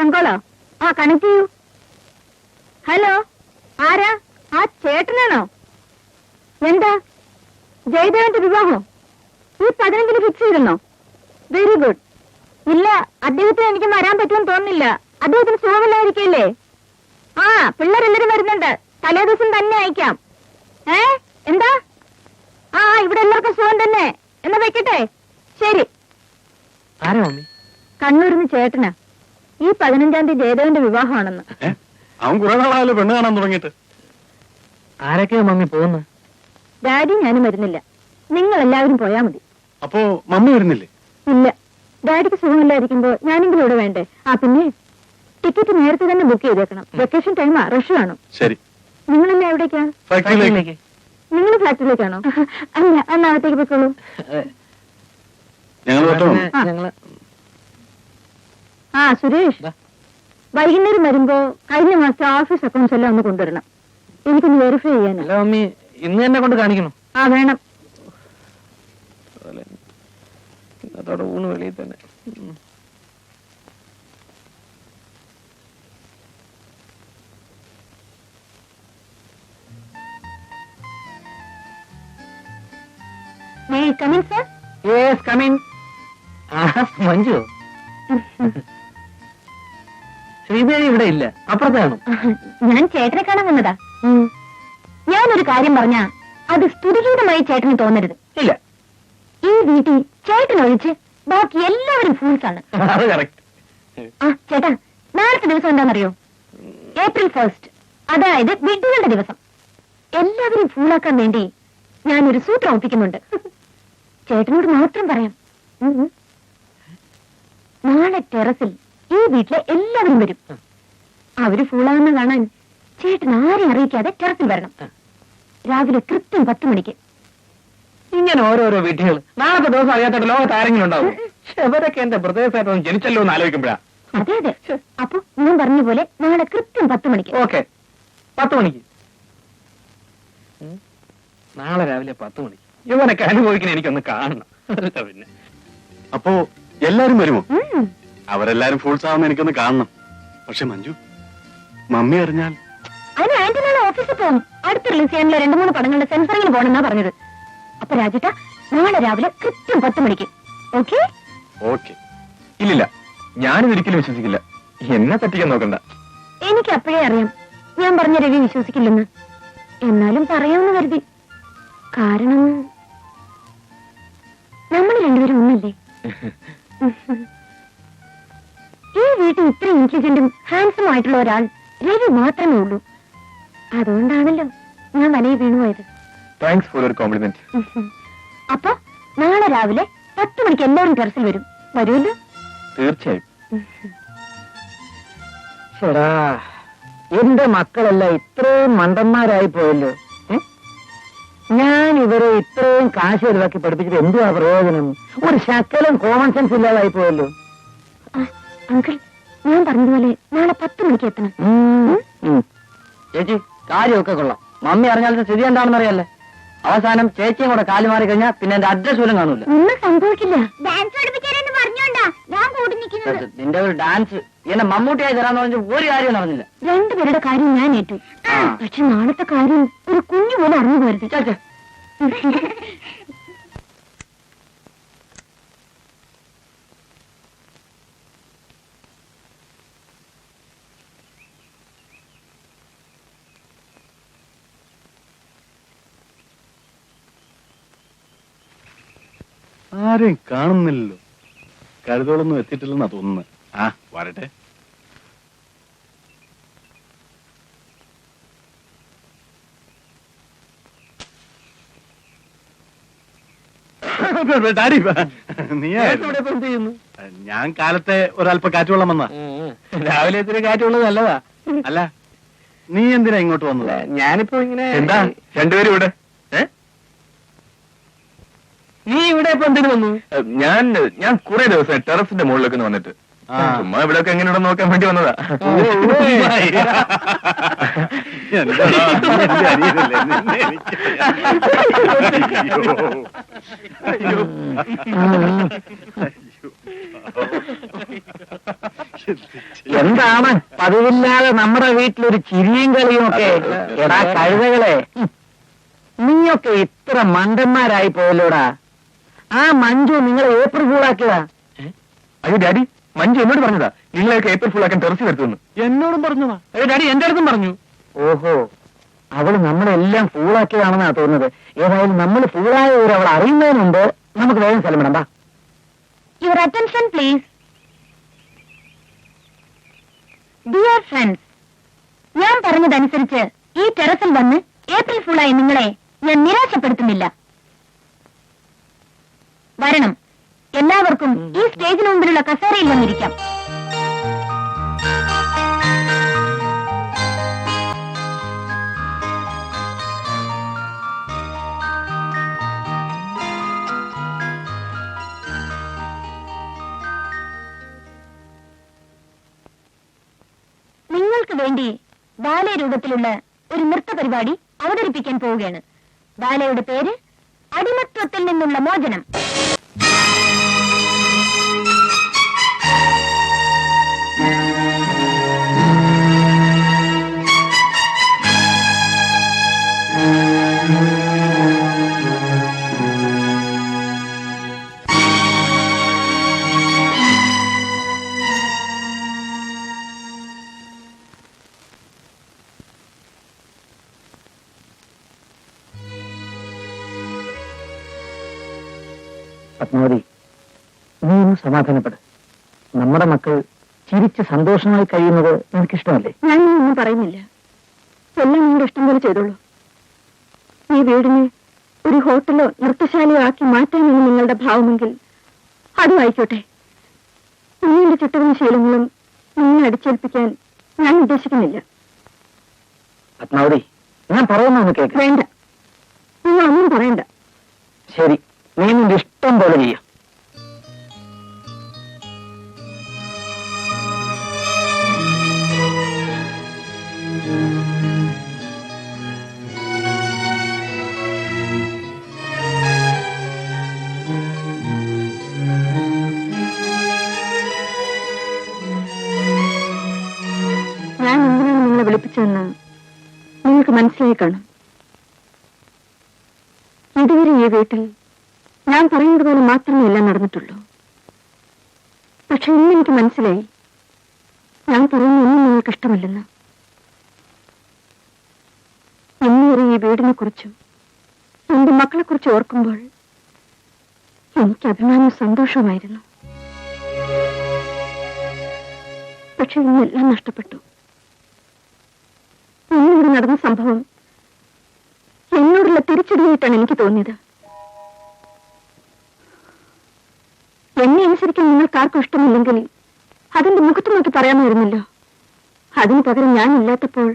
ട്രങ്കോളോ? ആ കണക്ട് ചെയ്യൂ. ഹലോ, ആരാ? ആ ചേട്ടനാണോ? എന്താ ജയദേവന്റെ വിവാഹം ഈ 15-ന് ഫിക്സ് ചെയ്തിരുന്നോ? Very good. ഇല്ല, അദ്ദേഹത്തിന് എനിക്ക് വരാൻ പറ്റുമെന്ന് തോന്നുന്നില്ല. അദ്ദേഹത്തിന് സുഖമില്ലായിരിക്കല്ലേ? ആ, പിള്ളേരെല്ലാരും വരുന്നുണ്ട്. തലേ ദിവസം തന്നെ അയക്കാം. എന്താ? ആ, ഇവിടെ എല്ലാവർക്കും സുഖം തന്നെ. എന്നാ വെക്കട്ടെ. ശരി. കണ്ണൂരിന്ന് ചേട്ടനാ. ഈ 15-ാം തീയതി ജയദേവന്റെ വിവാഹമാണെന്ന്. അവൻ കുറെ നാളായാലും പെണ്ണ് കാണാൻ തുടങ്ങിയിട്ട്. ആരൊക്കെയാ മമ്മി പോകുന്നത്? ഡാഡി ഞാനും വരുന്നില്ല. നിങ്ങൾ എല്ലാവരും പോയാ മതി. അപ്പോ മമ്മി വരുന്നില്ലേ? ഇല്ല, ഡാഡിക്ക് സുഖമില്ലായിരിക്കുമ്പോ ഞാനെങ്കിലും ഇവിടെ വേണ്ടേ? ആ, പിന്നെ ടിക്കറ്റ് നേരത്തെ തന്നെ ബുക്ക് ചെയ്തേക്കണം. വെക്കേഷൻ ടൈമാ, റഷ് കാണും. ശരി. നിങ്ങളെല്ലാം എവിടേക്കാ? ഫാക്ടറിയിലേക്ക്. നിങ്ങൾ ഫാക്ടറിയിലേക്കാണോ? അല്ല, അന്നാകത്തേക്ക് പൊയ്ക്കോളൂ. ആ സുരേഷ്, വൈകുന്നേരം വരുമ്പോ കഴിഞ്ഞ മാസത്തെ ഓഫീസ് അക്കൗണ്ട്സ് എല്ലാം ഒന്ന് കൊണ്ടുവരണം. എനിക്കൊന്ന് വെരിഫൈ ചെയ്യാനാ. മമ്മി ഇന്ന് തന്നെ കൊണ്ട് കാണിക്കണം. ആ, വേണം. അതോടെ ഊണ് വെളിയിൽ തന്നെ. May I come in, sir? Yes, come in. Manju, Sridevi ഇവിടെ ഇല്ല, അപ്പുറത്താണ്. ഞാൻ ചേട്ടനെ കാണാൻ വന്നതാ. ഞാനൊരു കാര്യം പറഞ്ഞാ അത് സ്തുതിഗീതമായി ചേട്ടന് തോന്നരുത്. ഇല്ല, ഈ വീട്ടിൽ ചേട്ടനൊഴിച്ച് ബാക്കി എല്ലാവരും ഫൂൾസ് ആണ്. അത് കറക്റ്റ്. ആ ചേട്ടാ, നാളത്തെ ദിവസം എന്താണെന്നറിയോ? April 1st, അതായത് വിഡ്ഢികളുടെ ദിവസം. എല്ലാവരും ഫൂളാക്കാൻ വേണ്ടി ഞാനൊരു സൂത്രം ഒപ്പിക്കുന്നുണ്ട്. ചേട്ടനോട് മാത്രം പറയാം. നാളെ ടെറസിൽ ഈ വീട്ടിലെ എല്ലാവരും വരും. അവര് ഫൂളാകുന്ന കാണാൻ ചേട്ടൻ ആരെയും അറിയിക്കാതെ ടെറസിൽ വരണം. രാവിലെ കൃത്യം 10 മണിക്ക്. ഇങ്ങനെ ഓരോരോ വീട്ടുകൾ നാളത്തെ ദിവസം അറിയാത്ത ലോകത്ത് ആരെങ്കിലും ഉണ്ടാവും. അവരൊക്കെ എന്റെ പ്രദേശമായിട്ടൊന്നും ജനിച്ചല്ലോ എന്ന് ആലോചിക്കുമ്പോഴാ. അതെ അതെ. അപ്പൊ ഞാൻ പറഞ്ഞ പോലെ നാളെ കൃത്യം 10 മണിക്ക്. ഓക്കെ, 10 മണിക്ക്. നാളെ രാവിലെ 10 മണിക്ക്. ഇവനൊക്കെ അനുഭവിക്കുന്ന എനിക്കൊന്ന് കാണണം. പിന്നെ അപ്പോ എല്ലാരും വരുമോ? അവരെല്ലാരും ഫുൾസ് ആവുന്ന എനിക്കൊന്ന് കാണണം. പക്ഷെ മഞ്ജു, മമ്മി അറിഞ്ഞാൽ? അതിന് ആന്റി നാളെ ഓഫീസിൽ പോകും. അടുത്ത് റിലീസ് ചെയ്യാനുള്ള 2-3 പടങ്ങളുടെ സെൻസറിങ്ങിന് പോകണമെന്നാ പറഞ്ഞത്. അപ്പൊ രാജേട്ട, നാളെ രാവിലെ കൃത്യം 10 മണിക്ക്. ഓക്കെ? ഓക്കെ. ഇല്ലില്ല, ഞാനിത് ഒരിക്കലും വിശ്വസിക്കില്ല. എന്നെ പറ്റിക്കാൻ നോക്കണ്ട. എനിക്ക് അപ്പോഴേ അറിയാം ഞാൻ പറഞ്ഞ രവി വിശ്വസിക്കില്ലെന്ന്. എന്നാലും പറയാമെന്ന് കരുതി. കാരണം നമ്മൾ രണ്ടുപേരും ഒന്നല്ലേ? ഈ വീട്ടിൽ ഇത്രയും ഇന്റലിജന്റും ഹാൻഡ്സം ആയിട്ടുള്ള ഒരാൾ രവി മാത്രമേ ഉള്ളൂ. അതുകൊണ്ടാണല്ലോ ഞാൻ വനയിൽ വീണുപോയത്. Thanks for your compliment. അപ്പൊ നാളെ രാവിലെ 10 മണിക്ക് എല്ലാവരും ടെറസിൽ വരും. വരുമല്ലോ? തീർച്ചയായും. ചേടാ, എന്റെ മക്കളെല്ലാം ഇത്രയും മണ്ടന്മാരായി പോയല്ലോ. ഞാൻ ഇവരെ ഇത്രയും കാശ് ഒഴിവാക്കി പഠിപ്പിച്ചിട്ട് എന്തുവാ പ്രയോജനം? ഒരു ശക്കലും കോമൺ സെൻസ് ഇല്ലാതായി പോയല്ലോ. അങ്കിൾ, ഞാൻ പറഞ്ഞതുപോലെ നാളെ 10 മണിക്ക് എത്തണം. ചേച്ചി, കാര്യമൊക്കെ കൊള്ളാം. മമ്മി അറിഞ്ഞാൽ സ്ഥിതി എന്താണെന്ന് അറിയാല്ലേ? അവസാനം ചേച്ചിയും കൂടെ കാല് മാറി കഴിഞ്ഞാൽ പിന്നെ എന്റെ അഡ്രസ് പോലും കാണൂല. ഒന്നും സംഭവിക്കില്ല. ഡാൻസ് പഠിപ്പിക്കാനെന്ന് പറഞ്ഞോണ്ടാ ഞാൻ കൂടി നിൽക്കുന്നത്. നിന്റെ ഒരു ഡാൻസ് എന്നെ മമ്മൂട്ടിയായി തരാന്ന് പറഞ്ഞ ഒരു കാര്യം അറിഞ്ഞില്ല. രണ്ടുപേരുടെ കാര്യം ഞാൻ ഏറ്റു. പക്ഷെ നാളത്തെ കാര്യം ഒരു കുഞ്ഞു പോലെ അറിഞ്ഞു പോരുത്. ചേച്ചേ, ആരെയും കാണുന്നില്ലല്ലോ. കരുതോളൊന്നും എത്തിയിട്ടില്ലെന്നാ തോന്നുന്നത്. ആ, വരട്ടെ. ഡാഡി, ഞാൻ കാലത്തെ ഒരല്പ കാറ്റുവെള്ളം വന്നാ. രാവിലെ ഇത്തിരി കാറ്റുള്ളത് നല്ലതാ. അല്ല, നീ എന്തിനാ ഇങ്ങോട്ട് വന്നത്? ഞാനിപ്പോ ഇങ്ങനെ. എന്താ രണ്ടുപേരും ഇവിടെ? നീ ഇവിടെ ഇപ്പൊ എന്തിനു വന്നു? ഞാൻ കുറെ ദിവസം ടെറസിന്റെ മുകളിലേക്ക് വന്നിട്ട് ചുമ്മാ ഇവിടെയൊക്കെ എങ്ങനെയുണ്ടെന്ന് നോക്കാൻ വേണ്ടി വന്നതാ. എന്താണ് പതിവില്ലാതെ നമ്മുടെ വീട്ടിലൊരു ചിരിയും കളിയും ഒക്കെ? എടാ കഴുതകളെ, നീയൊക്കെ ഇത്ര മണ്ടന്മാരായി പോയല്ലോടാ. ആ മഞ്ജു നിങ്ങളെ ഏപ്രിൽ ഫൂളാക്കിയതാ. അയ്യോ ഡാഡി, മഞ്ജു എന്നോട് പറഞ്ഞതാ നിങ്ങളെയൊക്കെ ഏപ്രിൽ ഫുൾ ആക്കാൻ ടെറസിൽ എടുത്തുവന്ന്. എന്നോടും പറഞ്ഞതാ. അയ്യോ ഡാഡി, എന്റെ അടുത്തും പറഞ്ഞു. ഓഹോ, അവള് നമ്മളെല്ലാം ഫൂളാക്കിയതാണെന്നാ തോന്നുന്നത്. ഏതായാലും നമ്മൾ ഫൂളായ ഒരു അവൾ അറിയുന്നതിനുണ്ട്. നമുക്ക് വേഗം സ്ഥലം വിടാം. Your attention please. Dear friends, ഞാൻ പറഞ്ഞതനുസരിച്ച് ഈ ടെറസിൽ വന്ന് ഏപ്രിൽ ഫുള്ളായി നിങ്ങളെ ഞാൻ നിരാശപ്പെടുത്തുന്നില്ല. വരണം, എല്ലാവർക്കും ഈ സ്റ്റേജിന് മുമ്പിലുള്ള കസേരയിൽ വന്നിരിക്കാം. നിങ്ങൾക്ക് വേണ്ടി ബാലെ രൂപത്തിലുള്ള ഒരു നൃത്ത പരിപാടി അവതരിപ്പിക്കാൻ പോവുകയാണ്. ബാലയുടെ പേര് അടിമത്വത്തിൽ നിന്നുള്ള മോചനം. പത്മാവതി, നീ ഒന്ന് സമാധാനപ്പെട്. നമ്മുടെ മക്കൾ ചിരിച്ച് സന്തോഷമായി കഴിയുന്നത് നിനക്കിഷ്ടമല്ലേ? ഞാൻ ഒന്നും പറയുന്നില്ല. എല്ലാം നിങ്ങളുടെ ഇഷ്ടം പോലെ ചെയ്തോളൂ. ഈ വീടിനെ ഒരു ഹോട്ടലോ നൃത്തശാലയോ ആക്കി മാറ്റാനാണ് നിങ്ങളുടെ ഭാവമെങ്കിൽ അതും ആയിക്കോട്ടെ. നിങ്ങളുടെ ചിട്ടകളും ശീലങ്ങളും നിങ്ങളെ അടിച്ചേൽപ്പിക്കാൻ ഞാൻ ഉദ്ദേശിക്കുന്നില്ല. പത്മാവതി, ഞാൻ പറയുന്നൊന്ന് കേൾക്ക. വേണ്ട, നിങ്ങളൊന്നും പറയണ്ട. ശരി, നീ നിന്റെ ഇഷ്ടം പോലെ ചെയ്യാം. ഞാൻ എന്തിനാണ് നിങ്ങളെ വിളിപ്പിച്ചതെന്ന് നിങ്ങൾക്ക് മനസ്സിലായി കാണും. ഇതുവരെ ഈ വീട്ടിൽ ഞാൻ പറയുന്നത് പോലെ മാത്രമേ എല്ലാം നടന്നിട്ടുള്ളൂ. പക്ഷെ ഇന്ന് എനിക്ക് മനസ്സിലായി, ഞാൻ പറയുന്ന ഒന്നും നിങ്ങൾക്ക് ഇഷ്ടമല്ലെന്ന്. ഇന്നുവരെ ഈ വീടിനെ കുറിച്ചും എന്റെ മക്കളെ കുറിച്ച് ഓർക്കുമ്പോൾ എനിക്ക് അഭിമാനവും സന്തോഷവുമായിരുന്നു. പക്ഷെ ഇന്നെല്ലാം നഷ്ടപ്പെട്ടു. ഇന്നിവിടെ നടന്ന സംഭവം എന്നോടുള്ള തിരിച്ചടിയായിട്ടാണ് എനിക്ക് തോന്നിയത്. എന്നെ അനുസരിക്കാൻ നിങ്ങൾക്കാർക്കും ഇഷ്ടമില്ലെങ്കിൽ അതിന്റെ മുഖത്ത് നോക്കി പറയാമായിരുന്നല്ലോ. അതിനു പകരം ഞാനില്ലാത്തപ്പോൾ